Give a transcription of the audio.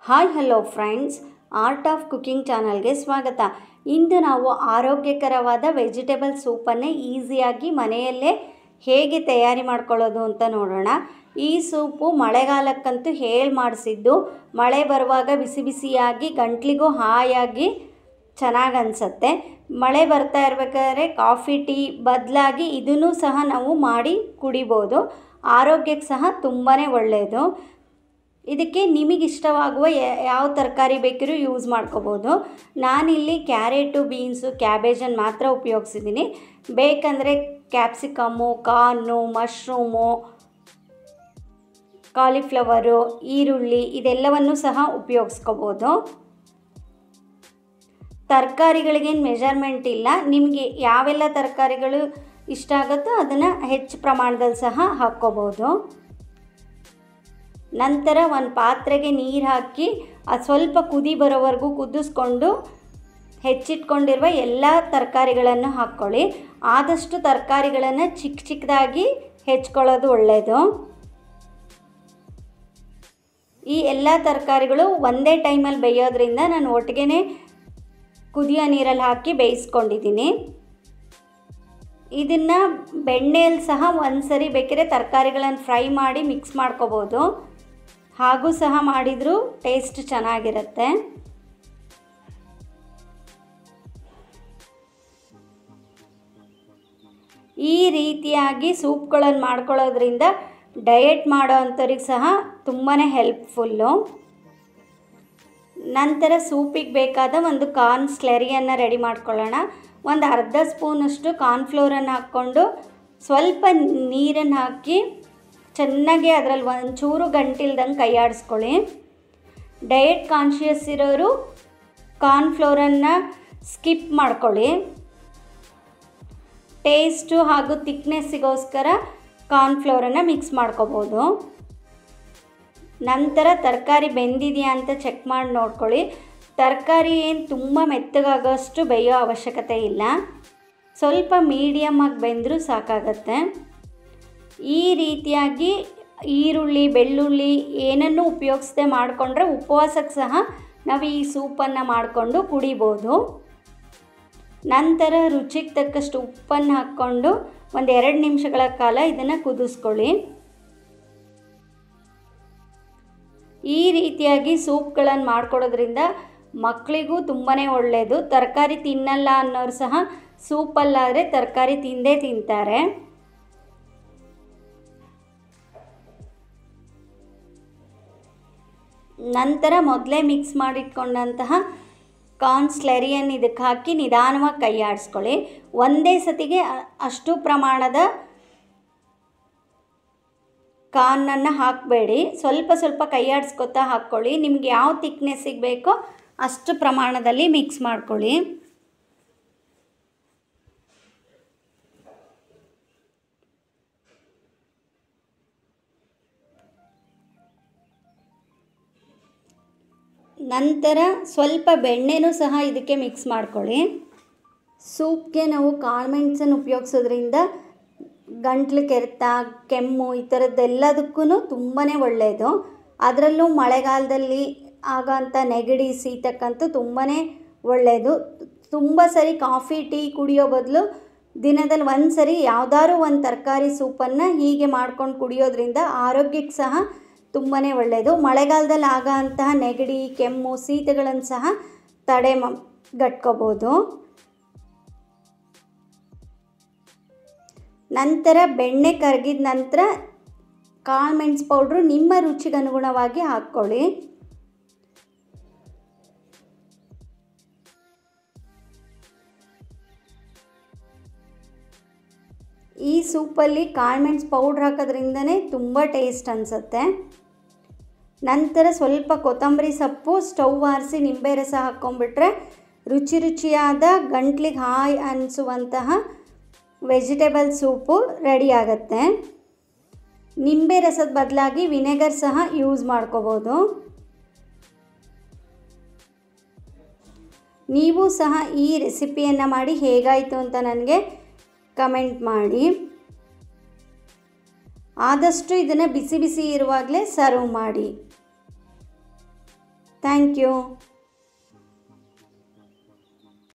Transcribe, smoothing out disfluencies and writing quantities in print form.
Hi hello friends, art of cooking ಚಾನಲ್ಗೆ ಸ್ವಾಗತ. ಇಂದು ನಾವು ಆರೋಗ್ಯಕರವಾದ ವೆಜಿಟೇಬಲ್ ಸೂಪನ್ನೇ ಈಸಿಯಾಗಿ ಮನೆಯಲ್ಲೇ ಹೇಗೆ ತಯಾರಿ ಮಾಡ್ಕೊಳ್ಳೋದು ಅಂತ ನೋಡೋಣ. ಈ ಸೂಪು ಮಳೆಗಾಲಕ್ಕಂತೂ ಮಾಡಿಸಿದ್ದು. ಮಳೆ ಬರುವಾಗ ಬಿಸಿ ಬಿಸಿಯಾಗಿ ಗಂಟ್ಲಿಗೂ ಹಾಯಾಗಿ ಚೆನ್ನಾಗಿ ಅನಿಸುತ್ತೆ. ಮಳೆ ಬರ್ತಾ ಇರಬೇಕಾದ್ರೆ ಕಾಫಿ ಟೀ ಬದಲಾಗಿ ಇದನ್ನು ಸಹ ನಾವು ಮಾಡಿ ಕುಡಿಬೋದು. ಆರೋಗ್ಯಕ್ಕೆ ಸಹ ತುಂಬಾ ಒಳ್ಳೆಯದು. ಇದಕ್ಕೆ ನಿಮಗಿಷ್ಟವಾಗುವ ಯಾವ ತರಕಾರಿ ಬೇಕಿದ್ರೂ ಯೂಸ್ ಮಾಡ್ಕೋಬೋದು. ನಾನಿಲ್ಲಿ ಕ್ಯಾರೆಟು, ಬೀನ್ಸು, ಕ್ಯಾಬೇಜನ್ನು ಮಾತ್ರ ಉಪಯೋಗಿಸಿದ್ದೀನಿ. ಬೇಕಂದರೆ ಕ್ಯಾಪ್ಸಿಕಮ್ಮು, ಕಾರ್ನು, ಮಶ್ರೂಮು, ಕಾಲಿಫ್ಲವರು, ಈರುಳ್ಳಿ ಇದೆಲ್ಲವನ್ನು ಸಹ ಉಪಯೋಗಿಸ್ಕೋಬೋದು. ತರಕಾರಿಗಳಿಗೇನು ಮೆಜರ್ಮೆಂಟ್ ಇಲ್ಲ. ನಿಮಗೆ ಯಾವೆಲ್ಲ ತರಕಾರಿಗಳು ಇಷ್ಟ ಆಗುತ್ತೋ ಅದನ್ನು ಹೆಚ್ಚು ಪ್ರಮಾಣದಲ್ಲಿ ಸಹ ಹಾಕ್ಕೋಬೋದು. ನಂತರ ಒಂದು ಪಾತ್ರೆಗೆ ನೀರು ಹಾಕಿ ಅದು ಸ್ವಲ್ಪ ಕುದಿ ಬರೋವರೆಗೂ ಕುದಿಸ್ಕೊಂಡು ಹೆಚ್ಚಿಟ್ಕೊಂಡಿರುವ ಎಲ್ಲ ತರಕಾರಿಗಳನ್ನು ಹಾಕ್ಕೊಳ್ಳಿ. ಆದಷ್ಟು ತರಕಾರಿಗಳನ್ನು ಚಿಕ್ಕದಾಗಿ ಹೆಚ್ಕೊಳ್ಳೋದು ಒಳ್ಳೆಯದು. ಈ ಎಲ್ಲ ತರಕಾರಿಗಳು ಒಂದೇ ಟೈಮಲ್ಲಿ ಬೇಯೋದ್ರಿಂದ ನಾನು ಒಟ್ಟಿಗೆ ಕುದಿಯೋ ನೀರಲ್ಲಿ ಹಾಕಿ ಬೇಯಿಸ್ಕೊಂಡಿದ್ದೀನಿ. ಇದನ್ನು ಬೆಣ್ಣೆಯಲ್ಲಿ ಸಹ ಒಂದು ಸರಿ ಬೇಕಿದ್ರೆ ತರಕಾರಿಗಳನ್ನು ಫ್ರೈ ಮಾಡಿ ಮಿಕ್ಸ್ ಮಾಡ್ಕೋಬೋದು. ಹಾಗೂ ಸಹ ಮಾಡಿದರೂ ಟೇಸ್ಟ್ ಚೆನ್ನಾಗಿರುತ್ತೆ. ಈ ರೀತಿಯಾಗಿ ಸೂಪ್ಗಳನ್ನು ಮಾಡ್ಕೊಳ್ಳೋದ್ರಿಂದ ಡಯಟ್ ಮಾಡೋ ಅಂಥವ್ರಿಗೆ ಸಹ ತುಂಬಾ ಹೆಲ್ಪ್ಫುಲ್ಲು. ನಂತರ ಸೂಪಿಗೆ ಬೇಕಾದ ಒಂದು ಕಾರ್ನ್ ಸ್ಲರಿಯನ್ನು ರೆಡಿ ಮಾಡ್ಕೊಳ್ಳೋಣ. ಒಂದು ಅರ್ಧ ಸ್ಪೂನಷ್ಟು ಕಾರ್ನ್ಫ್ಲೋರನ್ನು ಹಾಕ್ಕೊಂಡು ಸ್ವಲ್ಪ ನೀರನ್ನು ಹಾಕಿ ಚೆನ್ನಾಗಿ ಅದರಲ್ಲಿ ಒಂಚೂರು ಗಂಟಿಲ್ದಂಗೆ ಕೈ ಆಡಿಸ್ಕೊಳ್ಳಿ. ಡಯಟ್ ಕಾನ್ಷಿಯಸ್ ಇರೋರು ಕಾರ್ನ್ಫ್ಲೋರನ್ನು ಸ್ಕಿಪ್ ಮಾಡ್ಕೊಳ್ಳಿ. ಟೇಸ್ಟು ಹಾಗೂ ಥಿಕ್ನೆಸ್ಸಿಗೋಸ್ಕರ ಕಾರ್ನ್ಫ್ಲೋರನ್ನು ಮಿಕ್ಸ್ ಮಾಡ್ಕೋಬೋದು. ನಂತರ ತರಕಾರಿ ಬೆಂದಿದೆಯಾ ಅಂತ ಚೆಕ್ ಮಾಡಿ ನೋಡ್ಕೊಳ್ಳಿ. ತರಕಾರಿ ಏನು ತುಂಬ ಮೆತ್ತಗಾಗೋಷ್ಟು ಬೇಯೋ ಅವಶ್ಯಕತೆ ಇಲ್ಲ. ಸ್ವಲ್ಪ ಮೀಡಿಯಮ್ಮಾಗಿ ಬೆಂದರೂ ಸಾಕಾಗತ್ತೆ. ಈ ರೀತಿಯಾಗಿ ಈರುಳ್ಳಿ, ಬೆಳ್ಳುಳ್ಳಿ ಏನನ್ನೂ ಉಪಯೋಗಿಸದೆ ಮಾಡಿಕೊಂಡ್ರೆ ಉಪವಾಸಕ್ಕೆ ಸಹ ನಾವು ಈ ಸೂಪನ್ನು ಮಾಡಿಕೊಂಡು ಕುಡಿಬೋದು. ನಂತರ ರುಚಿಗೆ ತಕ್ಕಷ್ಟು ಉಪ್ಪನ್ನು ಹಾಕ್ಕೊಂಡು ಒಂದು 2 ನಿಮಿಷಗಳ ಕಾಲ ಇದನ್ನು ಕುದಿಸ್ಕೊಳ್ಳಿ. ಈ ರೀತಿಯಾಗಿ ಸೂಪ್ಗಳನ್ನು ಮಾಡಿಕೊಡೋದ್ರಿಂದ ಮಕ್ಕಳಿಗೂ ತುಂಬಾ ಒಳ್ಳೆಯದು. ತರಕಾರಿ ತಿನ್ನಲ್ಲ ಅನ್ನೋರು ಸಹ ಸೂಪಲ್ಲಾದರೆ ತರಕಾರಿ ತಿಂದೇ ತಿಂತಾರೆ. ನಂತರ ಮೊದಲೇ ಮಿಕ್ಸ್ ಮಾಡಿಟ್ಕೊಂಡಂತಹ ಕಾರ್ನ್ ಸ್ಲರಿಯನ್ನು ಇದಕ್ಕೆ ಹಾಕಿ ನಿಧಾನವಾಗಿ ಕೈ ಆಡಿಸ್ಕೊಳ್ಳಿ. ಒಂದೇ ಸತಿಗೆ ಅಷ್ಟು ಪ್ರಮಾಣದ ಕಾರ್ನನ್ನು ಹಾಕಬೇಡಿ. ಸ್ವಲ್ಪ ಸ್ವಲ್ಪ ಕೈ ಆಡಿಸ್ಕೊತಾ ಹಾಕ್ಕೊಳ್ಳಿ. ನಿಮ್ಗೆ ಯಾವ ಥಿಕ್ನೆಸ್ಸಿಗೆ ಬೇಕೋ ಅಷ್ಟು ಪ್ರಮಾಣದಲ್ಲಿ ಮಿಕ್ಸ್ ಮಾಡ್ಕೊಳ್ಳಿ. ನಂತರ ಸ್ವಲ್ಪ ಬೆಣ್ಣೆನೂ ಸಹ ಇದಕ್ಕೆ ಮಿಕ್ಸ್ ಮಾಡ್ಕೊಳ್ಳಿ. ಸೂಪ್ಗೆ ನಾವು ಕಾಳುಮೆಣಸನ್ನು ಉಪಯೋಗಿಸೋದ್ರಿಂದ ಗಂಟ್ಲು ಕೆರೆತ, ಕೆಮ್ಮು ಈ ಥರದ್ದೆಲ್ಲದಕ್ಕೂ ತುಂಬಾ ಒಳ್ಳೆಯದು. ಅದರಲ್ಲೂ ಮಳೆಗಾಲದಲ್ಲಿ ಆಗೋಂಥ ನೆಗಡಿ, ಶೀತಕ್ಕಂತೂ ತುಂಬಾ ಒಳ್ಳೆಯದು. ತುಂಬ ಸರಿ ಕಾಫಿ ಟೀ ಕುಡಿಯೋ ಬದಲು ದಿನದಲ್ಲಿ ಒಂದು ಸರಿ ಯಾವುದಾದ್ರೂ ಒಂದು ತರಕಾರಿ ಸೂಪನ್ನು ಹೀಗೆ ಮಾಡ್ಕೊಂಡು ಕುಡಿಯೋದ್ರಿಂದ ಆರೋಗ್ಯಕ್ಕೆ ಸಹ ತುಂಬಾ ಒಳ್ಳೆಯದು. ಮಳೆಗಾಲದಲ್ಲಿ ಆಗೋ ಅಂತಹ ನೆಗಡಿ, ಕೆಮ್ಮು, ಶೀತಗಳನ್ನು ಸಹ ತಡೆಗಟ್ಕೋಬೋದು. ನಂತರ ಬೆಣ್ಣೆ ಕರಗಿದ ನಂತರ ಕಾಳುಮೆಣಸು ಪೌಡ್ರು ನಿಮ್ಮ ರುಚಿಗೆ ಅನುಗುಣವಾಗಿ ಹಾಕ್ಕೊಳ್ಳಿ. ಈ ಸೂಪಲ್ಲಿ ಕಾಳುಮೆಣಸು ಪೌಡ್ರ್ ಹಾಕೋದ್ರಿಂದನೇ ತುಂಬ ಟೇಸ್ಟ್ ಅನಿಸುತ್ತೆ. ನಂತರ ಸ್ವಲ್ಪ ಕೊತ್ತಂಬರಿ ಸೊಪ್ಪು, ಸ್ಟವ್ ಆರಿಸಿ ನಿಂಬೆ ರಸ ಹಾಕ್ಕೊಂಡ್ಬಿಟ್ರೆ ರುಚಿಯಾದ ಗಂಟ್ಲಿಗೆ ಹಾಯ್ ಅನಿಸುವಂತಹ ವೆಜಿಟೇಬಲ್ ಸೂಪು ರೆಡಿ ಆಗುತ್ತೆ. ನಿಂಬೆ ರಸದ ಬದಲಾಗಿ ವಿನೆಗರ್ ಸಹ ಯೂಸ್ ಮಾಡ್ಕೋಬೋದು. ನೀವು ಸಹ ಈ ರೆಸಿಪಿಯನ್ನು ಮಾಡಿ ಹೇಗಾಯಿತು ಅಂತ ನನಗೆ ಕಮೆಂಟ್ ಮಾಡಿ. ಆದಷ್ಟು ಇದನ್ನು ಬಿಸಿ ಬಿಸಿ ಇರುವಾಗಲೇ ಸರ್ವ್ ಮಾಡಿ. Thank you.